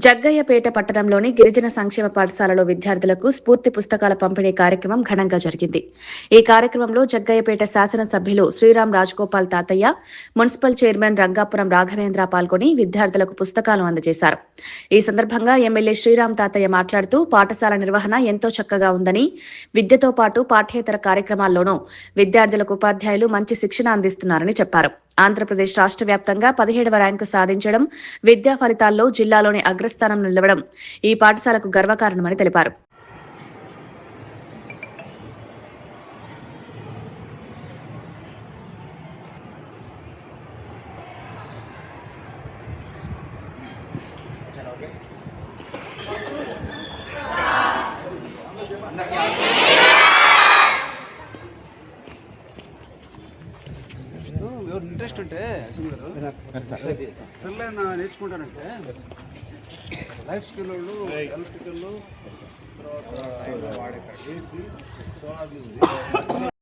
జగ్గయ్యపేట పట్టణంలోని గిరిజన సంక్షేమ పాఠశాలలో విద్యార్థులకు స్ఫూర్తి పుస్తకాల పంపిణీ కార్యక్రమం ఘనంగా జరిగింది. ఈ కార్యక్రమంలో జగ్గయ్యపేట శాసనసభ్యులు శ్రీరామ్ రాజగోపాల్ తాతయ్య, మున్సిపల్ చైర్మన్ రంగాపురం రాఘవేంద్ర పాల్గొని విద్యార్థులకు పుస్తకాలు అందజేశారు. ఈ సందర్భంగా ఎమ్మెల్యే శ్రీరామ్ తాతయ్య మాట్లాడుతూ పాఠశాల నిర్వహణ ఎంతో చక్కగా ఉందని, విద్యతో పాటు పాఠ్యేతర కార్యక్రమాల్లోనూ విద్యార్థులకు ఉపాధ్యాయులు మంచి శిక్షణ అందిస్తున్నారని చెప్పారు. ఆంధ్రప్రదేశ్ రాష్ట్ర వ్యాప్తంగా 17వ ర్యాంకు సాధించడం, విద్యా ఫలితాల్లో జిల్లాలోని అగ్రస్థానం నిలవడం ఈ పాఠశాలకు గర్వకారణమని తెలిపారు. ఎవరు ఇంట్రెస్ట్ ఉంటే పిల్లలు నేర్చుకుంటారంటే లైఫ్ స్కిల్ వాళ్ళు ఎలక్ట్రికల్ తర్వాత